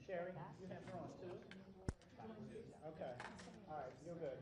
Sherry, you have her on too? Okay, all right, you're good.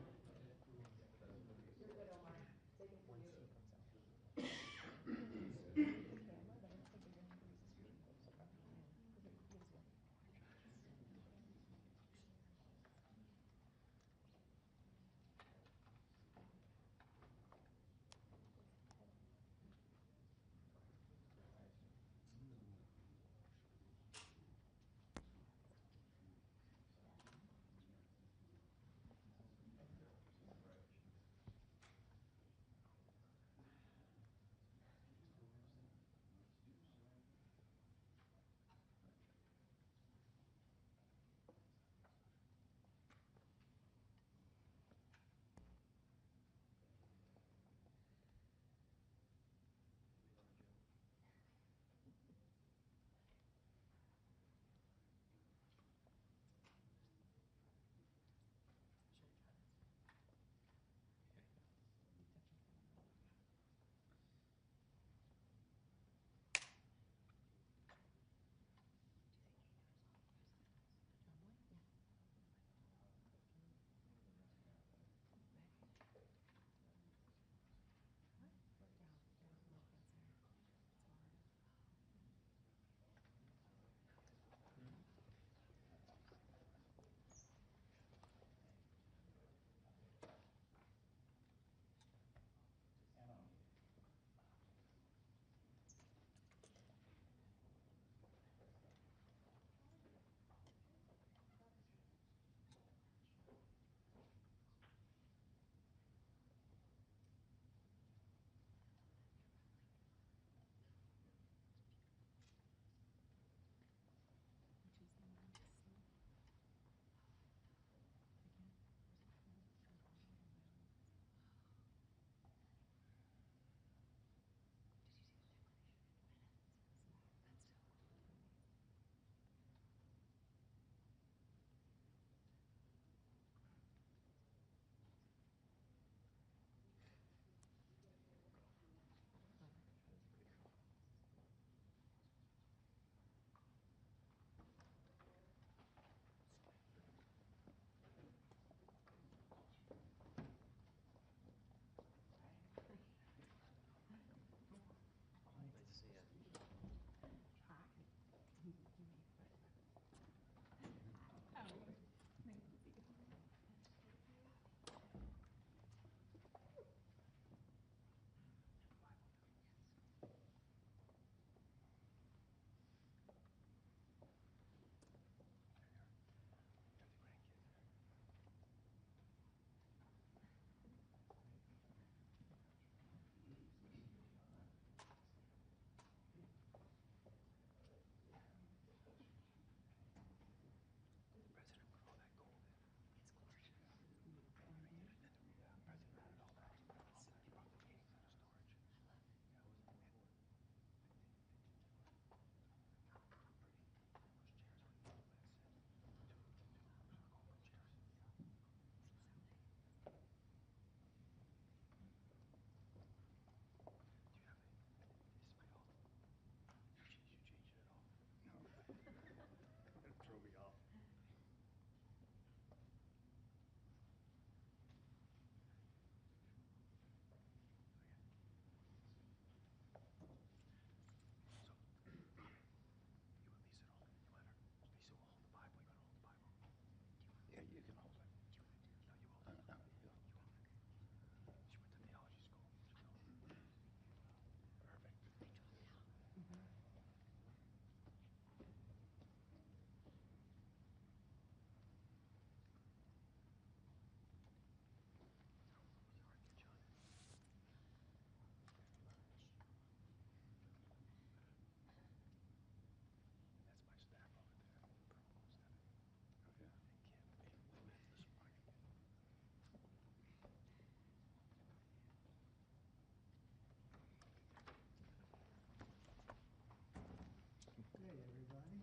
Hey everybody,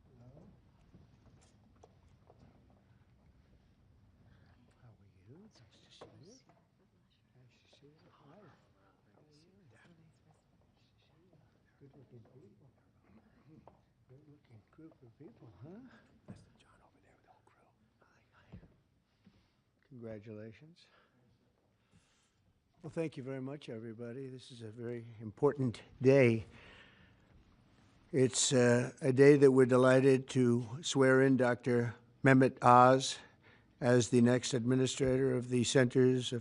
hello. How are you? Nice to see you. Nice to see you. Hi. How are you? Good looking people. Good looking. group of people, huh? That's John over there with the whole crew. Congratulations. Well, thank you very much, everybody. This is a very important day. It's a day that we're delighted to swear in Dr. Mehmet Oz as the next administrator of the Centers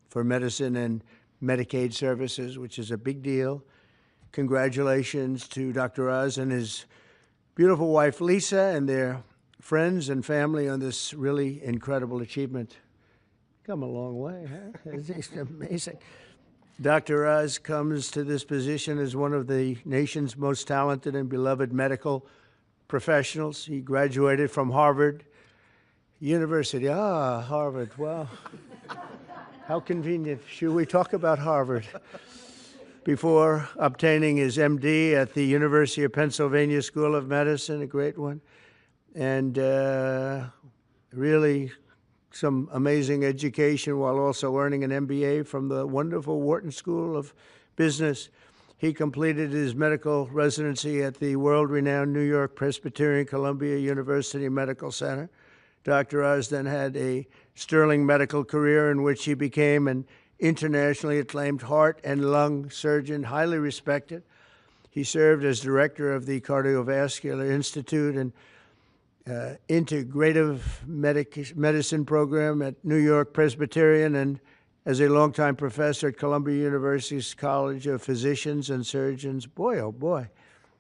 for Medicine and Medicaid Services, which is a big deal. Congratulations to Dr. Oz and his beautiful wife, Lisa, and their friends and family on this really incredible achievement. Come a long way, huh? It's amazing. Dr. Oz comes to this position as one of the nation's most talented and beloved medical professionals. He graduated from Harvard University. Ah, Harvard, wow. How convenient. Should we talk about Harvard? Before obtaining his MD at the University of Pennsylvania School of Medicine, a great one, and really some amazing education while also earning an MBA from the wonderful Wharton School of Business. He completed his medical residency at the world-renowned New York Presbyterian Columbia University Medical Center. Dr. Oz then had a sterling medical career in which he became an internationally acclaimed heart and lung surgeon, highly respected. He served as director of the Cardiovascular Institute and Integrative Medicine program at New York Presbyterian, and as a longtime professor at Columbia University's College of Physicians and Surgeons. Boy, oh boy,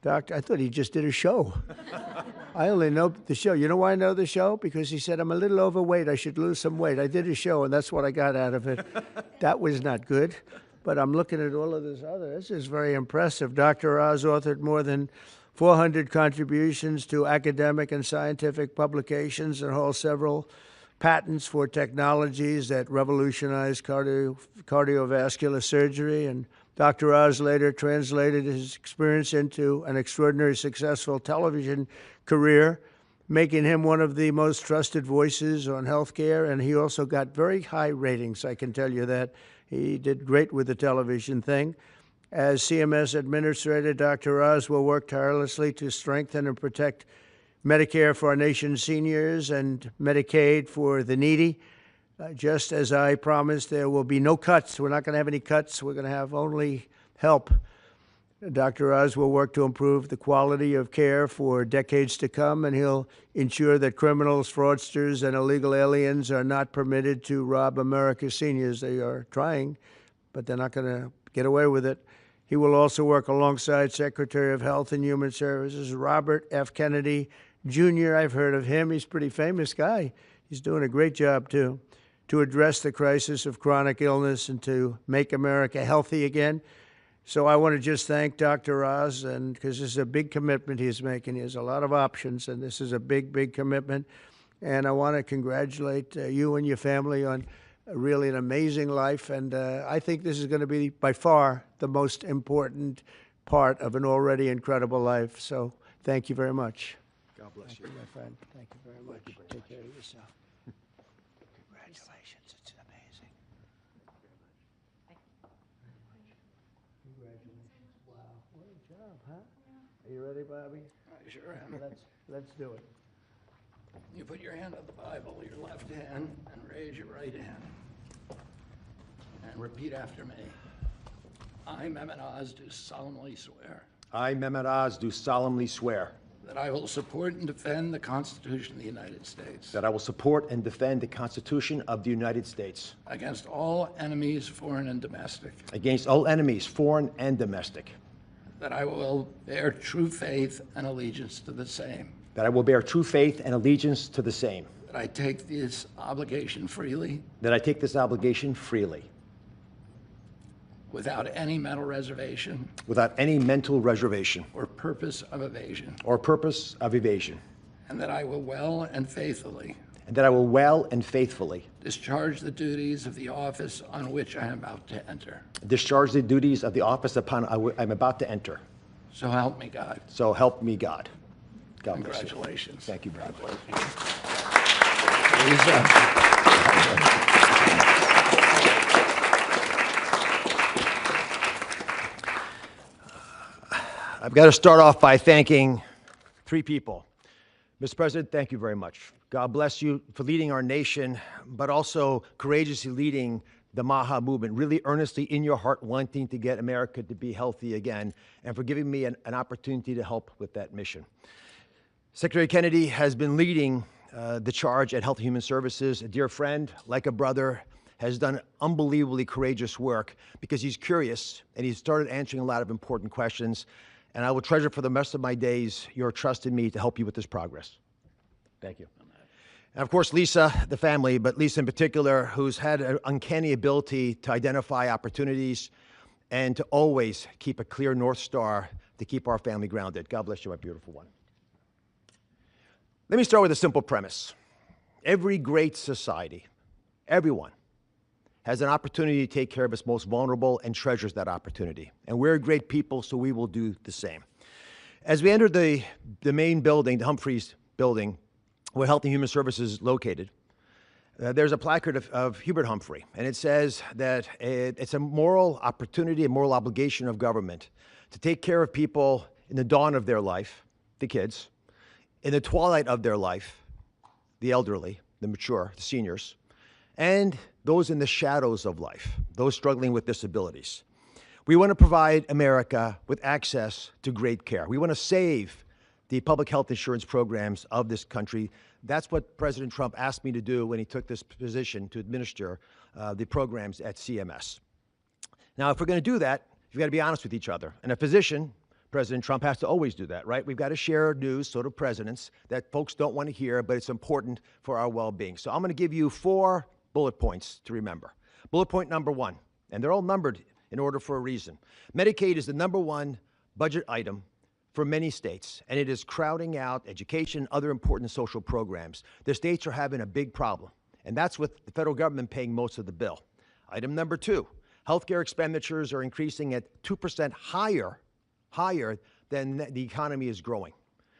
doctor, I thought he just did a show. I only know the show. You know why I know the show? Because he said, I'm a little overweight, I should lose some weight. I did a show, and that's what I got out of it. That was not good. But I'm looking at all of this other. This is very impressive. Dr. Oz authored more than 400 contributions to academic and scientific publications and holds several patents for technologies that revolutionize cardiovascular surgery. And Dr. Oz later translated his experience into an extraordinarily successful television career, making him one of the most trusted voices on healthcare. And he also got very high ratings, I can tell you that. He did great with the television thing. As CMS Administrator, Dr. Oz will work tirelessly to strengthen and protect Medicare for our nation's seniors and Medicaid for the needy. Just as I promised, there will be no cuts. We're not going to have any cuts. We're going to have only help. Dr. Oz will work to improve the quality of care for decades to come, and he'll ensure that criminals, fraudsters, and illegal aliens are not permitted to rob America's seniors. They are trying, but they're not going to get away with it. He will also work alongside Secretary of Health and Human Services, Robert F. Kennedy, Jr. I've heard of him. He's a pretty famous guy. He's doing a great job, too, to address the crisis of chronic illness and to make America healthy again. So I want to just thank Dr. Oz, and because this is a big commitment he's making. He has a lot of options, and this is a big, big commitment. And I want to congratulate you and your family on really an amazing life. And I think this is going to be, by far, the most important part of an already incredible life. So thank you very much. God bless Thank you. you, my friend. Thank you very much. Take care of yourself. Congratulations. It's amazing. Congratulations. Wow. What a job, huh? Are you ready, Bobby? I sure am. Let's do it. You put your hand on the Bible, your left hand, and raise your right hand. And repeat after me. I, Mehmet Oz, do solemnly swear I, Mehmet Oz, do solemnly swear that I will support and defend the Constitution of the United States that I will support and defend the Constitution of the United States against all enemies, foreign and domestic, against all enemies, foreign and domestic, that I will bear true faith and allegiance to the same, that I will bear true faith and allegiance to the same, that I take this obligation freely that I take this obligation freely, without any mental reservation without any mental reservation or purpose of evasion, or purpose of evasion, and that I will well and faithfully and that I will well and faithfully discharge the duties of the office on which I am about to enter. discharge the duties of the office upon I'm about to enter. So help me God. So help me God. God bless you. Congratulations. Thank you, brother. Please, I've got to start off by thanking Three people. Mr. President, thank you very much. God bless you for leading our nation, but also courageously leading the MAHA movement, really earnestly in your heart wanting to get America to be healthy again, and for giving me an opportunity to help with that mission. Secretary Kennedy has been leading the charge at Health and Human Services. A dear friend, like a brother, has done unbelievably courageous work because he's curious and he's started answering a lot of important questions. And I will treasure for the rest of my days your trust in me to help you with this progress. Thank you. And of course, Lisa, the family, but Lisa in particular, who's had an uncanny ability to identify opportunities and to always keep a clear North Star to keep our family grounded. God bless you, my beautiful one. Let me start with a simple premise. Every great society, everyone, has an opportunity to take care of its most vulnerable and treasures that opportunity. And we're a great people, so we will do the same. As we entered the main building, the Humphreys building, where Health and Human Services is located, there's a placard of Hubert Humphrey, and it says that it's a moral opportunity, a moral obligation of government to take care of people in the dawn of their life, the kids, in the twilight of their life, the elderly, the mature, the seniors, and those in the shadows of life, those struggling with disabilities. We want to provide America with access to great care. We want to save the public health insurance programs of this country. That's what President Trump asked me to do when he took this position to administer the programs at CMS. Now, if we're going to do that, we've got to be honest with each other. And a physician, President Trump, has to always do that, right? We've got to share news, sort of presidents, that folks don't want to hear, but it's important for our well-being. So I'm going to give you 4 bullet points to remember. Bullet point number 1, and they're all numbered in order for a reason. Medicaid is the #1 budget item for many states, and it is crowding out education, other important social programs. The states are having a big problem, and that's with the federal government paying most of the bill. Item number 2, healthcare expenditures are increasing at 2% higher than the economy is growing.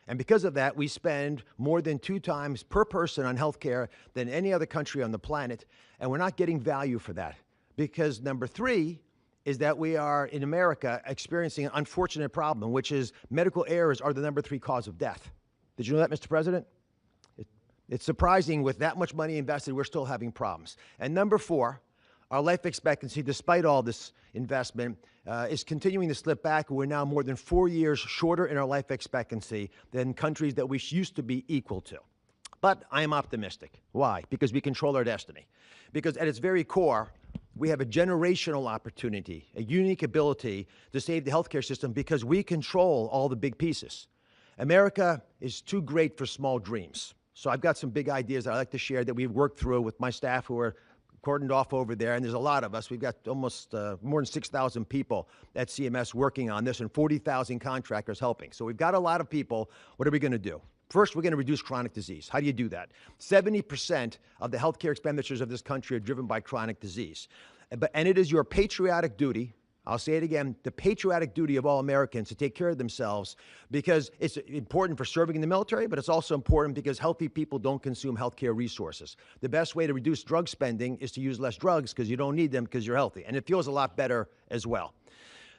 And because of that, we spend more than 2 times per person on healthcare than any other country on the planet, and we're not getting value for that. Because number 3 is that we are, in America, experiencing an unfortunate problem, which is medical errors are the number 3 cause of death. Did you know that, Mr. President? It's surprising with that much money invested, we're still having problems. And number 4, our life expectancy, despite all this investment, is continuing to slip back. We're now more than 4 years shorter in our life expectancy than countries that we used to be equal to. But I am optimistic. Why? Because we control our destiny. Because at its very core, we have a generational opportunity, a unique ability to save the healthcare system because we control all the big pieces. America is too great for small dreams. So I've got some big ideas that I'd like to share that we've worked through with my staff who are cordoned off over there, and there's a lot of us. We've got almost more than 6,000 people at CMS working on this and 40,000 contractors helping. So we've got a lot of people. What are we going to do? First, we're going to reduce chronic disease. How do you do that? 70% of the healthcare expenditures of this country are driven by chronic disease. And it is your patriotic duty, I'll say it again, the patriotic duty of all Americans to take care of themselves because it's important for serving in the military, but it's also important because healthy people don't consume healthcare resources. The best way to reduce drug spending is to use less drugs because you don't need them because you're healthy. And it feels a lot better as well.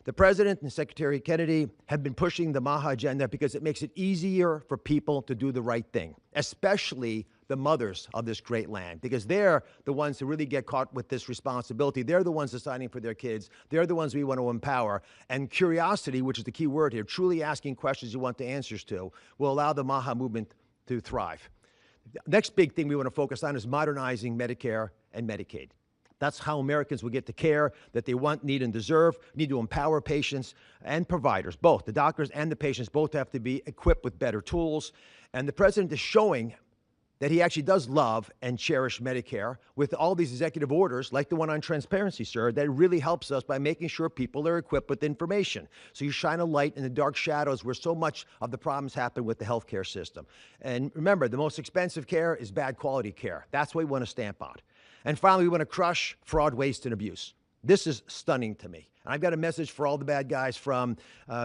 The President and Secretary Kennedy have been pushing the MAHA agenda because it makes it easier for people to do the right thing, especially the mothers of this great land, because they're the ones who really get caught with this responsibility. They're the ones deciding for their kids. They're the ones we want to empower. And curiosity, which is the key word here, truly asking questions you want the answers to, will allow the MAHA movement to thrive. The next big thing we want to focus on is modernizing Medicare and Medicaid. That's how Americans will get the care that they want, need, and deserve. We need to empower patients and providers, both. The doctors and the patients both have to be equipped with better tools. And the President is showing that he actually does love and cherish Medicare with all these executive orders, like the one on transparency, sir, that really helps us by making sure people are equipped with information. So you shine a light in the dark shadows where so much of the problems happen with the healthcare system. And remember, the most expensive care is bad quality care. That's what we want to stamp out. And finally, we want to crush fraud, waste, and abuse. This is stunning to me. And I've got a message for all the bad guys from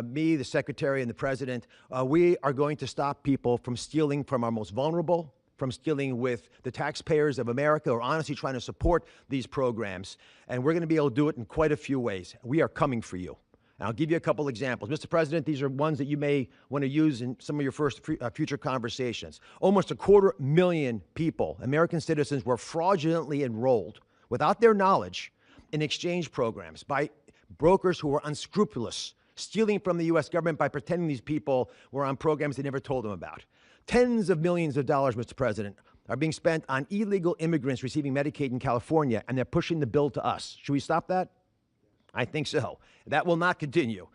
me, the Secretary, and the President. We are going to stop people from stealing from our most vulnerable, from stealing with the taxpayers of America, or honestly trying to support these programs. And we're going to be able to do it in quite a few ways. We are coming for you. And I'll give you a couple examples. Mr. President, these are ones that you may want to use in some of your future conversations. Almost 250,000 people, American citizens, were fraudulently enrolled without their knowledge in exchange programs by brokers who were unscrupulous, stealing from the U.S. government by pretending these people were on programs they never told them about. Tens of millions of dollars, Mr. President, are being spent on illegal immigrants receiving Medicaid in California, and they're pushing the bill to us. Should we stop that? I think so. That will not continue.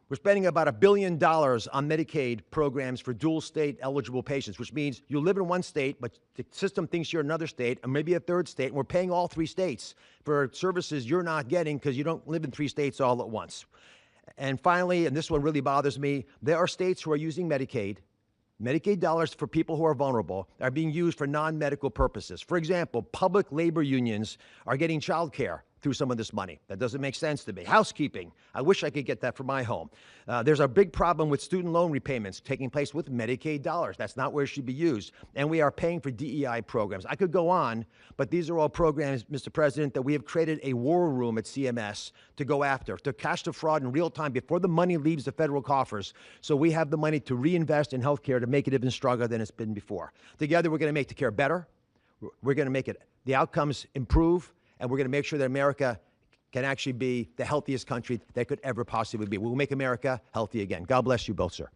We're spending about $1 billion on Medicaid programs for dual state eligible patients, which means you live in one state, but the system thinks you're another state, and maybe a third state, and we're paying all 3 states for services you're not getting because you don't live in 3 states all at once. And finally, and this one really bothers me, there are states who are using Medicaid dollars for people who are vulnerable are being used for non-medical purposes. For example, public labor unions are getting child care through some of this money. That doesn't make sense to me. Housekeeping, I wish I could get that for my home. There's a big problem with student loan repayments taking place with Medicaid dollars. That's not where it should be used. And we are paying for DEI programs. I could go on, but these are all programs, Mr. President, that we have created a war room at CMS to go after, to catch the fraud in real time before the money leaves the federal coffers, so we have the money to reinvest in healthcare to make it even stronger than it's been before. Together, we're going to make the care better. We're going to make the outcomes improve, and we're going to make sure that America can actually be the healthiest country that could ever possibly be. We'll make America healthy again. God bless you both, sir.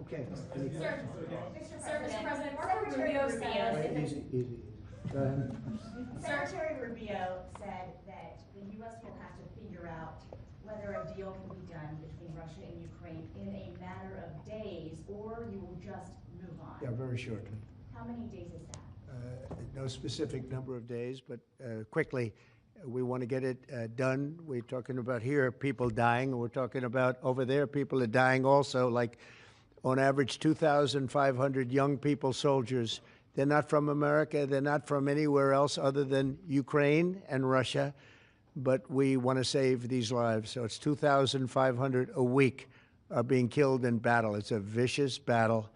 Okay. Mr. President, Marco Rubio said. Easy. Go ahead. Secretary Rubio said that the U.S. will have to figure out whether a deal can be done between Russia and Ukraine in a matter of days, or you will just move on. Yeah, very shortly. How many days is that? No specific number of days, but quickly. We want to get it done. We're talking about here people dying. We're talking about over there people are dying also, like on average 2,500 young people, soldiers. They're not from America. They're not from anywhere else other than Ukraine and Russia. But we want to save these lives. So it's 2,500 a week are being killed in battle. It's a vicious battle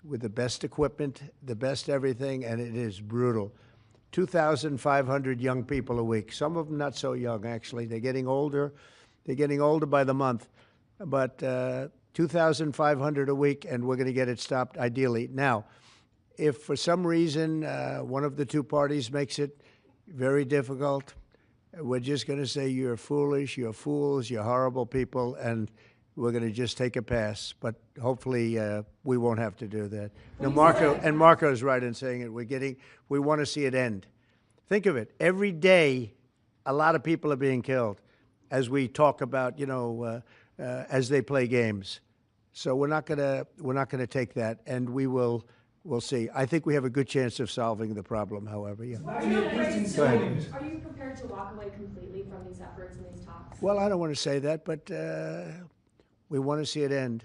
with the best equipment, the best everything, and it is brutal. 2,500 young people a week. Some of them not so young, actually. They're getting older. They're getting older by the month. But 2,500 a week, and we're going to get it stopped ideally. Now, if for some reason one of the two parties makes it very difficult, we're just going to say you're foolish, you're fools, you're horrible people, and we're going to just take a pass. But hopefully we won't have to do that. No, Marco's right in saying it. We want to see it end. Think of it. Every day, a lot of people are being killed as we talk about, as they play games. So we're not going to take that, and we'll see. I think we have a good chance of solving the problem, however. Yeah. Are you prepared to walk away completely from these efforts and these talks? Well, I don't want to say that, but we want to see it end.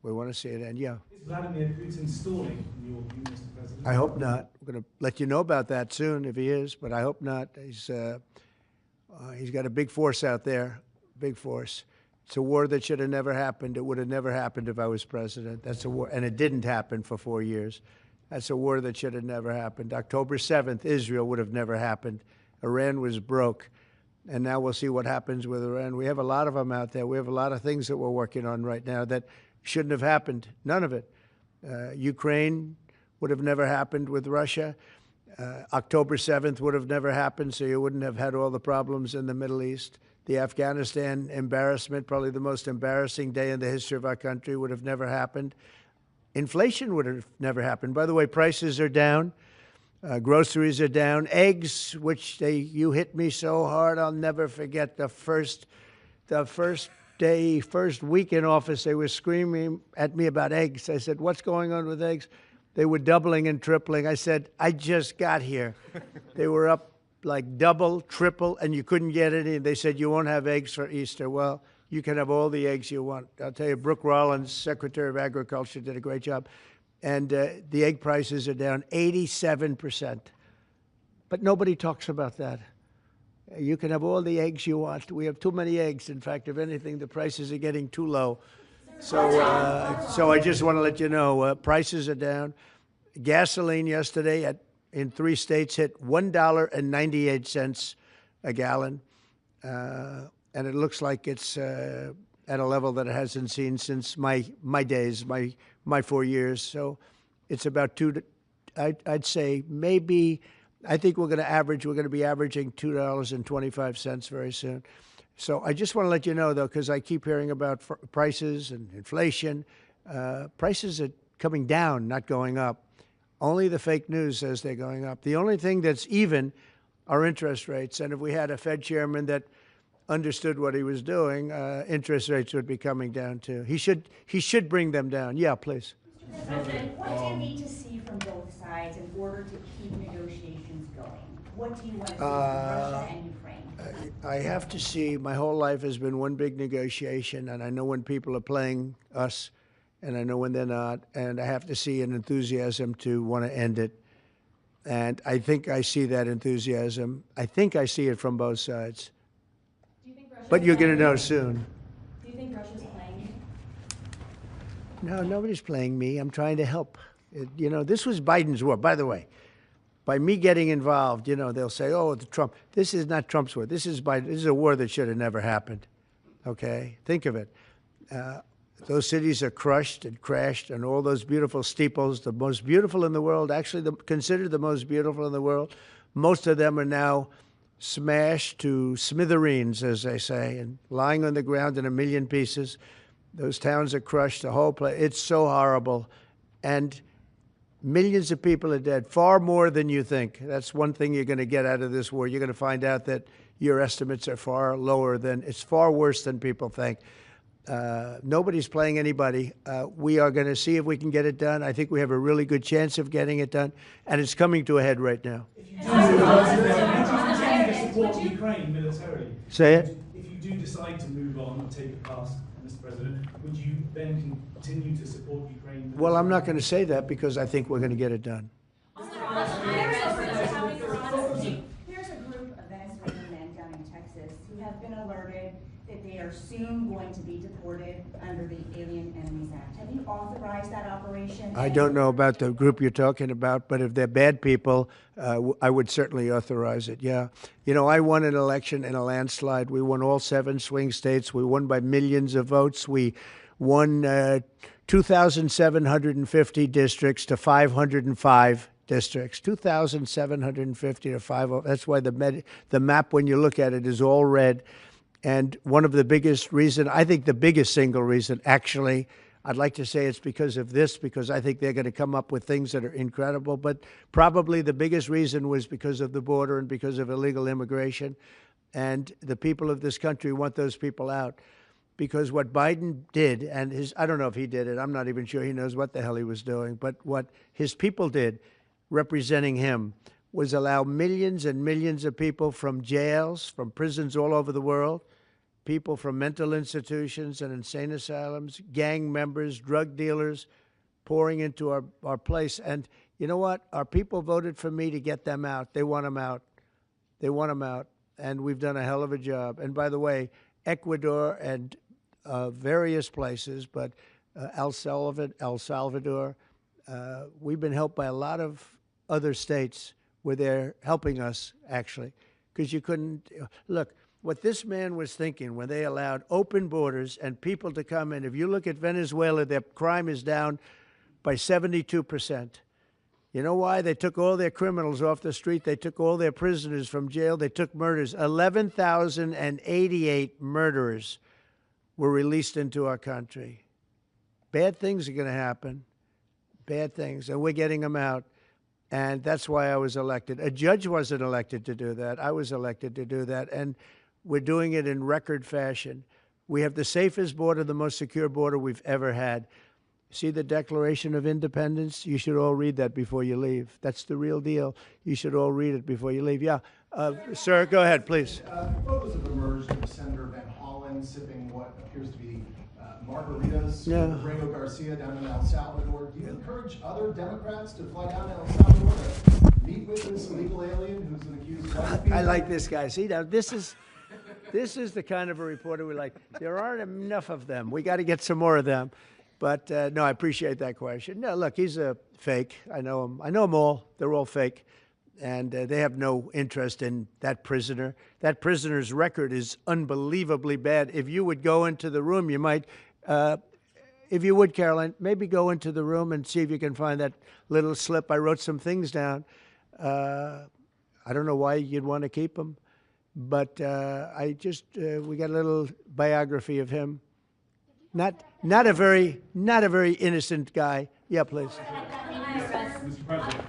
We want to see it end, yeah. Is Vladimir Putin stalling, in your view, Mr. President? I hope not. We're going to let you know about that soon if he is, but I hope not. He's got a big force out there, big force. It's a war that should have never happened. It would have never happened if I was president. That's a war, and it didn't happen for 4 years. That's a war that should have never happened. October 7th, Israel would have never happened. Iran was broke, and now we'll see what happens with Iran. We have a lot of them out there. We have a lot of things that we're working on right now that shouldn't have happened, none of it. Ukraine would have never happened with Russia. October 7th would have never happened, so you wouldn't have had all the problems in the Middle East. The Afghanistan embarrassment, probably the most embarrassing day in the history of our country, would have never happened. Inflation would have never happened. By the way, prices are down. Groceries are down. Eggs, which you hit me so hard, I'll never forget the first week in office, they were screaming at me about eggs. I said, what's going on with eggs? They were doubling and tripling. I said, I just got here. They were up like double, triple, and you couldn't get any. They said, you won't have eggs for Easter. Well, you can have all the eggs you want. I'll tell you, Brooke Rollins, Secretary of Agriculture, did a great job. And the egg prices are down 87%. But nobody talks about that. You can have all the eggs you want. We have too many eggs. In fact, if anything, the prices are getting too low. So I just want to let you know, prices are down. Gasoline yesterday in 3 states hit $1.98 a gallon, and it looks like it's at a level that it hasn't seen since my days, my 4 years. So it's about I'd say maybe. I think we're going to be averaging $2.25 very soon. So I just want to let you know, though, because I keep hearing about prices and inflation. Prices are coming down, not going up. Only the fake news says they're going up. The only thing that's even are interest rates. And if we had a Fed chairman that understood what he was doing, interest rates would be coming down too. He should bring them down. Yeah, please. Mr. President, what do you need to see from both sides in order to keep negotiations going? What do you want to see from Russia and Ukraine? I have to see. My whole life has been one big negotiation, and I know when people are playing us, and I know when they're not, and I have to see an enthusiasm to want to end it. And I think I see that enthusiasm. I think I see it from both sides. Do you think Russia's But you're going to playing know you? soon. Do you think Russia's playing you? No, nobody's playing me. I'm trying to help. This was Biden's war. By the way, by me getting involved, they'll say, oh, Trump. This is not Trump's war. This is Biden. This is a war that should have never happened. Okay? Think of it. Those cities are crushed and crashed, and all those beautiful steeples, the most beautiful in the world, actually considered the most beautiful in the world, most of them are now smashed to smithereens, as they say, and lying on the ground in a million pieces. Those towns are crushed, the whole place. It's so horrible. And millions of people are dead, far more than you think. That's one thing you're going to get out of this war. You're going to find out that your estimates are far lower it's far worse than people think. Nobody's playing anybody. We are going to see if we can get it done. I think we have a really good chance of getting it done, and it's coming to a head right now. If you do continue to support Ukraine militarily, Say it. if you do decide to move on and take it past, Mr. President, would you then continue to support Ukraine? Well, I'm not going to say that because I think we're going to get it done. There's a group of Venezuelan men down in Texas who have been alerted that they are soon going to be deported under the Alien Enemies Act. Have you authorized that operation? I don't know about the group you're talking about, but if they're bad people, I would certainly authorize it, yeah. I won an election in a landslide. We won all 7 swing states. We won by millions of votes. We won 2,750 districts to 505 districts. 2,750 to 505. That's why the map, when you look at it, is all red. And one of the biggest reason, I think the biggest single reason, actually, I'd like to say it's because of this, because I think they're going to come up with things that are incredible. But probably the biggest reason was because of the border and because of illegal immigration. And the people of this country want those people out. Because what Biden did, and I don't know if he did it, I'm not even sure he knows what the hell he was doing, but what his people did, representing him, was allow millions and millions of people from jails, from prisons all over the world, people from mental institutions and insane asylums, gang members, drug dealers, pouring into our place. And you know what? Our people voted for me to get them out. They want them out. They want them out. And we've done a hell of a job. And by the way, Ecuador and various places, but El Salvador, we've been helped by a lot of other states where they're helping us, actually, because you couldn't look. What this man was thinking when they allowed open borders and people to come in, if you look at Venezuela, their crime is down by 72%. You know why? They took all their criminals off the street. They took all their prisoners from jail. They took murders. 11,088 murderers were released into our country. Bad things are going to happen. Bad things. And we're getting them out. And that's why I was elected. A judge wasn't elected to do that. I was elected to do that. And we're doing it in record fashion. We have the safest border, the most secure border we've ever had. See the Declaration of Independence? You should all read that before you leave. That's the real deal. You should all read it before you leave. Yeah. Sir, go ahead, please. Photos have emerged of Senator Van Hollen sipping what appears to be margaritas with Rego Garcia down in El Salvador. Do you encourage other Democrats to fly down to El Salvador to meet with this illegal alien who's an accused white? I like this guy. See, now this is This is the kind of a reporter we like. There aren't enough of them. We got to get some more of them. But no, I appreciate that question. No, look, he's a fake. I know him. I know them all. They're all fake. And they have no interest in that prisoner. That prisoner's record is unbelievably bad. If you would go into the room, you might, if you would, Caroline, maybe go into the room and see if you can find that little slip. I wrote some things down. I don't know why you'd want to keep him, but I just, we got a little biography of him. Not a very innocent guy. Yeah, please. Mr. President,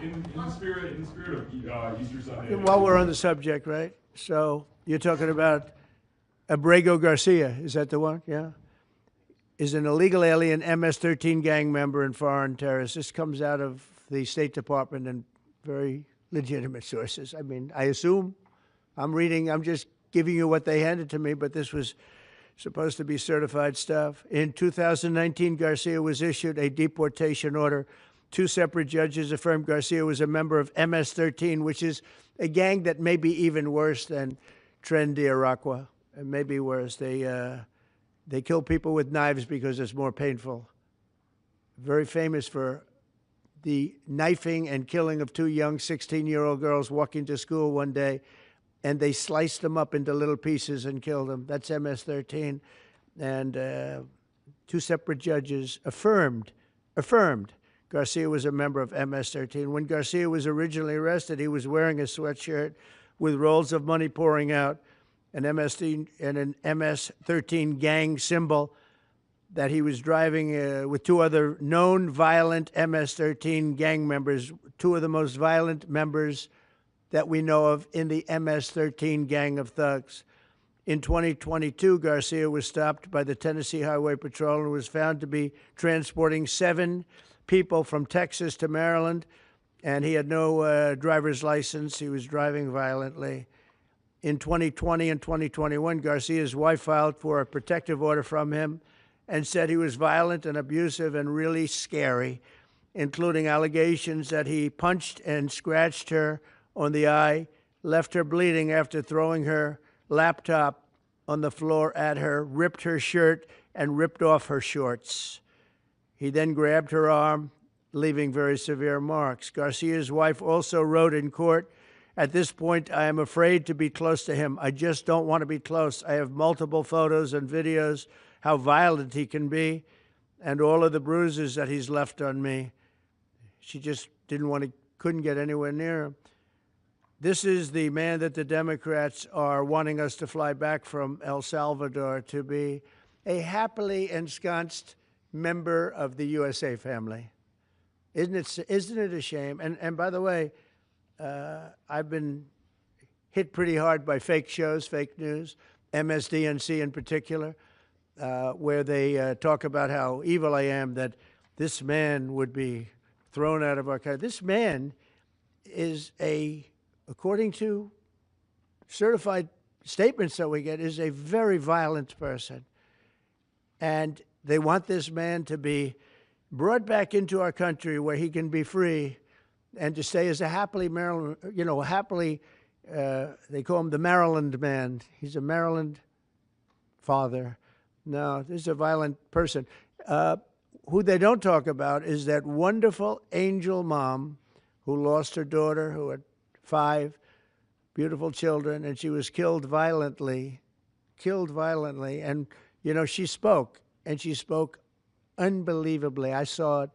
in the spirit of Easter Sunday. While we're on the subject, right? So you're talking about Abrego Garcia. Is that the one? Yeah. Is an illegal alien MS-13 gang member and foreign terrorist. This comes out of the State Department and very legitimate sources. I mean, I assume I'm just giving you what they handed to me, but this was supposed to be certified stuff. In 2019, Garcia was issued a deportation order. 2 separate judges affirmed Garcia was a member of MS-13, which is a gang that may be even worse than Tren de Aragua, and maybe worse. They kill people with knives because it's more painful. Very famous for the knifing and killing of 2 young 16-year-old girls walking to school one day, and they sliced them up into little pieces and killed them. That's MS-13. And 2 separate judges affirmed Garcia was a member of MS-13. When Garcia was originally arrested, he was wearing a sweatshirt with rolls of money pouring out, an MS-13 gang symbol that he was driving with 2 other known violent MS-13 gang members, 2 of the most violent members that we know of in the MS-13 gang of thugs. In 2022, Garcia was stopped by the Tennessee Highway Patrol and was found to be transporting 7 people from Texas to Maryland, and he had no driver's license. He was driving violently. In 2020 and 2021, Garcia's wife filed for a protective order from him and said he was violent and abusive and really scary, including allegations that he punched and scratched her on the eye, left her bleeding after throwing her laptop on the floor at her, ripped her shirt, and ripped off her shorts. He then grabbed her arm, leaving very severe marks. Garcia's wife also wrote in court, "At this point, I am afraid to be close to him. I just don't want to be close. I have multiple photos and videos, how violent he can be, and all of the bruises that he's left on me." She just couldn't get anywhere near him. This is the man that the Democrats are wanting us to fly back from El Salvador to be a happily ensconced member of the USA family. Isn't it a shame? And by the way, I've been hit pretty hard by fake shows, fake news, MSDNC in particular, where they talk about how evil I am, that this man would be thrown out of our country. This man is according to certified statements that we get, is a very violent person. And they want this man to be brought back into our country where he can be free and to stay as a happily Maryland, they call him the Maryland man. He's a Maryland father. No, this is a violent person. Who they don't talk about is that wonderful angel mom who lost her daughter, who had 5 beautiful children, and she was killed violently. And, she spoke, and she spoke unbelievably. I saw it.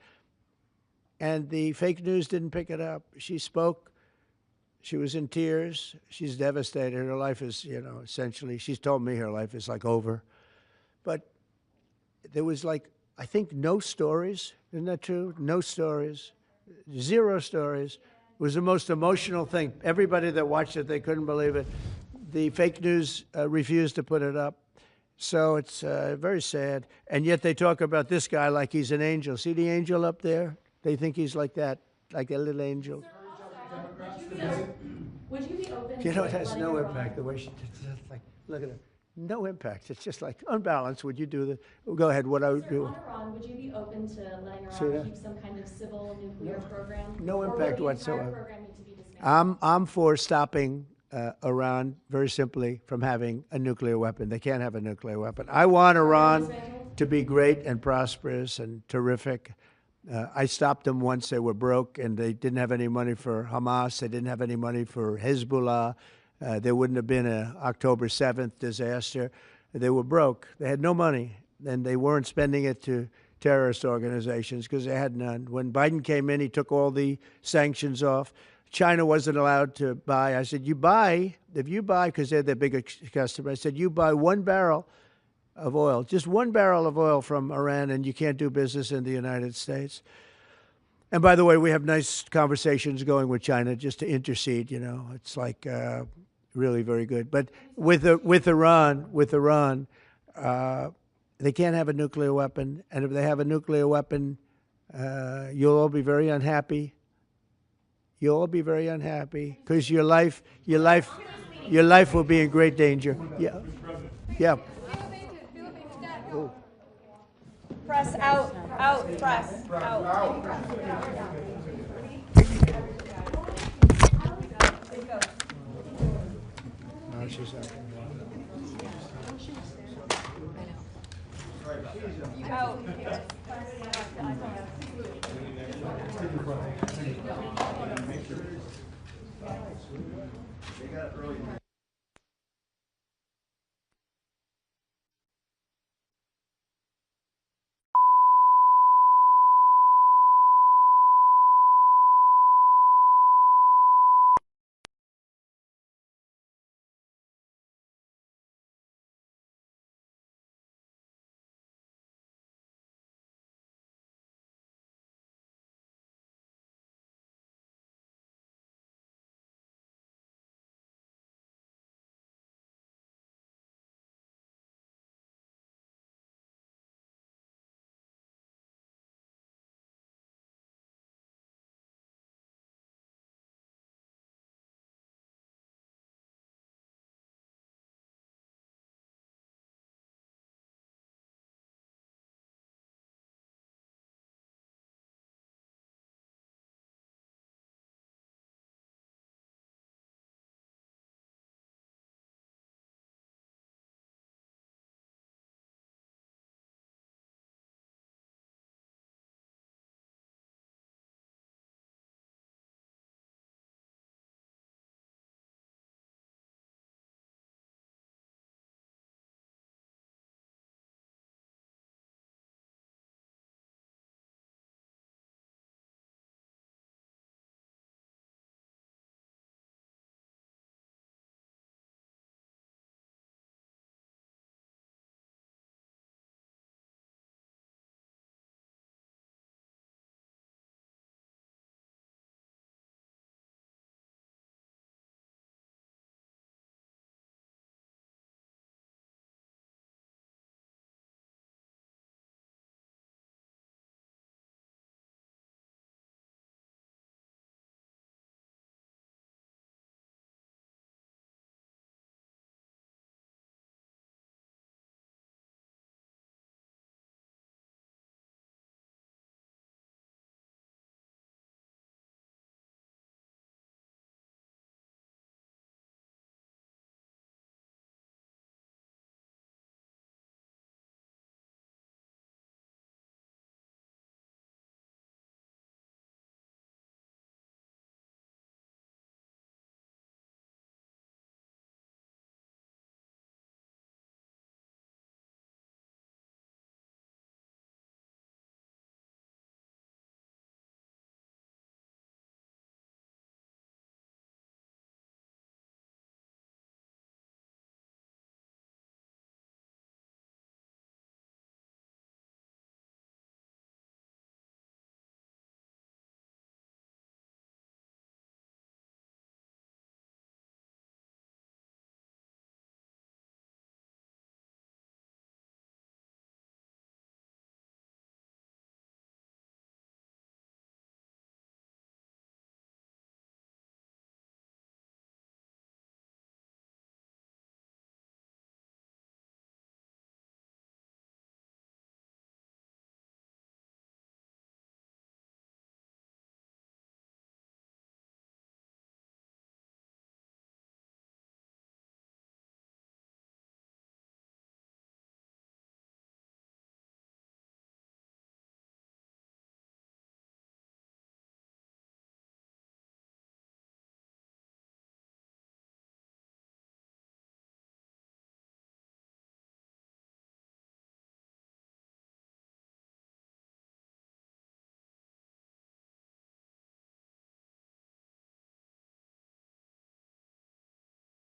And the fake news didn't pick it up. She spoke. She was in tears. She's devastated. Her life is, essentially, she's told me her life is like over. But there was I think no stories. Isn't that true? No stories. 0 stories. It was the most emotional thing. Everybody that watched it, they couldn't believe it. The fake news refused to put it up. So it's very sad. And yet they talk about this guy like he's an angel. See the angel up there? They think he's like that, like a little angel. Would you be open to It has no impact. The way she did it, look at her. No impact. It's just unbalanced. Would you do the? Go ahead. What I would do. On Iran, would you be open to letting See Iran that? keep some kind of civil nuclear program? No Or would impact the entire whatsoever. program need to be dismantled? I'm for stopping Iran, very simply, from having a nuclear weapon. They can't have a nuclear weapon. I want Iran to be great and prosperous and terrific. I stopped them once they were broke and they didn't have any money for Hamas. They didn't have any money for Hezbollah. There wouldn't have been an October 7th disaster. They were broke. They had no money, and they weren't spending it to terrorist organizations because they had none. When Biden came in, he took all the sanctions off. China wasn't allowed to buy. I said, if you buy, because they're their biggest customer, I said, you buy 1 barrel of oil, just 1 barrel of oil from Iran, and you can't do business in the United States. And by the way, we have nice conversations going with China just to intercede, you know. It's like really very good. But with Iran, they can't have a nuclear weapon. And if they have a nuclear weapon, you'll all be very unhappy. You'll all be very unhappy because your life will be in great danger. Yeah. Yeah. Oh. Press out, press out. No, she's out. Out.